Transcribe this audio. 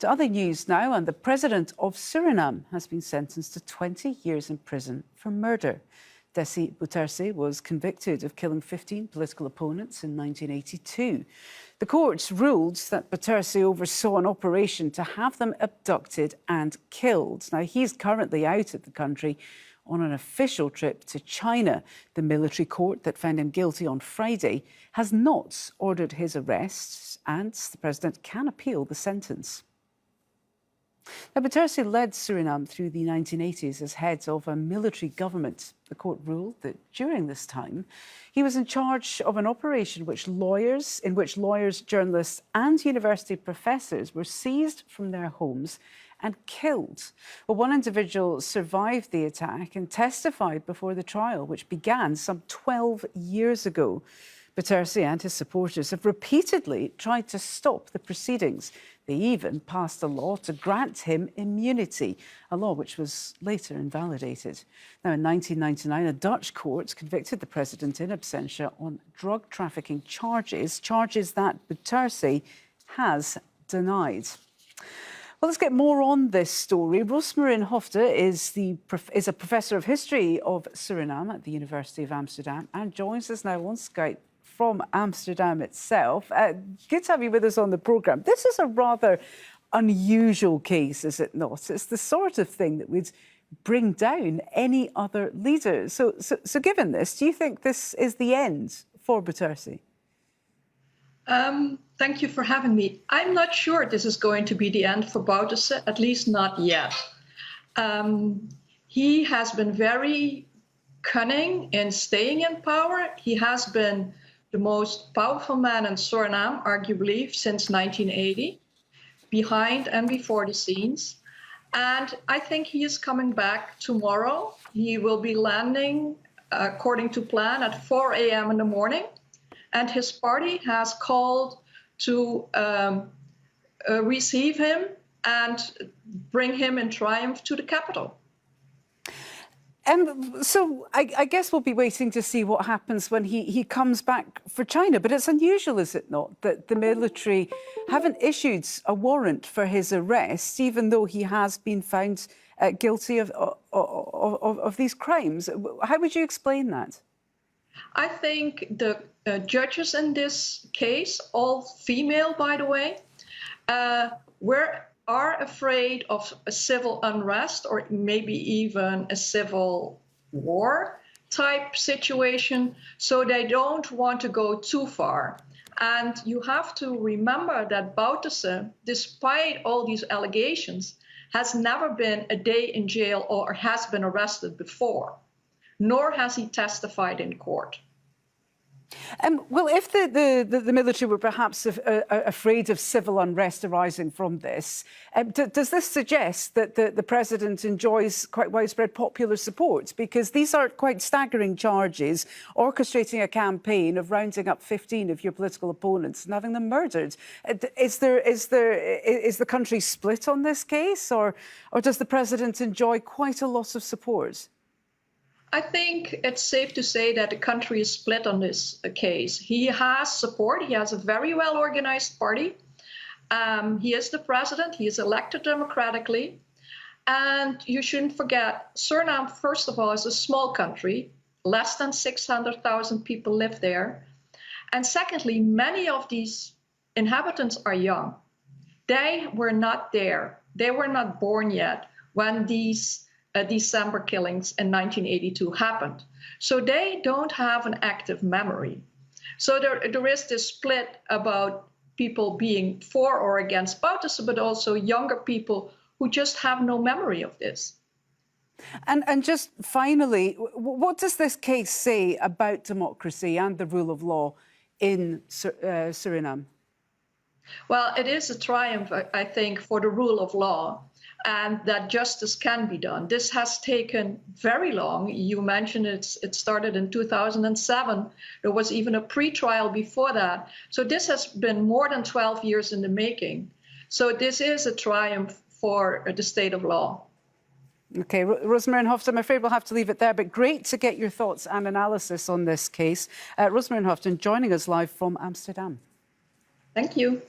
To other news now, and the president of Suriname has been sentenced to 20 years in prison for murder. Bouterse was convicted of killing 15 political opponents in 1982. The courts ruled that Bouterse oversaw an operation to have them abducted and killed. Now, he's currently out of the country on an official trip to China. The military court that found him guilty on Friday has not ordered his arrest, and the president can appeal the sentence. Now, Bouterse led Suriname through the 1980s as head of a military government. The court ruled that during this time, he was in charge of an operation in which lawyers, journalists and university professors were seized from their homes and killed. Well, one individual survived the attack and testified before the trial, which began some 12 years ago. Bouterse and his supporters have repeatedly tried to stop the proceedings. They even passed a law to grant him immunity, a law which was later invalidated. Now, in 1999, a Dutch court convicted the president in absentia on drug trafficking charges that Bouterse has denied. Well, let's get more on this story. Rosmarin Hofte is a professor of history of Suriname at the University of Amsterdam and joins us now on Skype from Amsterdam itself. Good to have you with us on the programme. This is a rather unusual case, is it not? It's the sort of thing that would bring down any other leader. So given this, do you think this is the end for Bouterse? Thank you for having me. I'm not sure this is going to be the end for Bouterse, at least not yet. He has been very cunning in staying in power. He has been the most powerful man in Suriname, arguably, since 1980, behind and before the scenes. And I think he is coming back tomorrow. He will be landing, according to plan, at 4 a.m. in the morning. And his party has called to receive him and bring him in triumph to the capital. So I guess we'll be waiting to see what happens when he comes back for China. But it's unusual, is it not, that the military haven't issued a warrant for his arrest, even though he has been found guilty of these crimes. How would you explain that? I think the judges in this case, all female, by the way, are afraid of a civil unrest or maybe even a civil war type situation, so they don't want to go too far. And you have to remember that Bouterse, despite all these allegations, has never been a day in jail or has been arrested before, nor has he testified in court. Well, if the military were perhaps afraid of civil unrest arising from this, does this suggest that the president enjoys quite widespread popular support? Because these are quite staggering charges, orchestrating a campaign of rounding up 15 of your political opponents and having them murdered. Is the country split on this case, or does the president enjoy quite a lot of support? I think it's safe to say that the country is split on this case. He has support. He has a very well-organized party. He is the president. He is elected democratically. And you shouldn't forget, Suriname, first of all, is a small country. Less than 600,000 people live there. And secondly, many of these inhabitants are young. They were not there. They were not born yet when these December killings in 1982 happened. So they don't have an active memory. So there is this split about people being for or against Bouterse, but also younger people who just have no memory of this. And just finally, what does this case say about democracy and the rule of law in Suriname? Well, it is a triumph, I think, for the rule of law, and that justice can be done. This has taken very long. You mentioned it started in 2007. There was even a pre-trial before that. So this has been more than 12 years in the making. So this is a triumph for the state of law. OK, Rosmarin Hofte, I'm afraid we'll have to leave it there, but great to get your thoughts and analysis on this case. Rosmarin Hofte joining us live from Amsterdam. Thank you.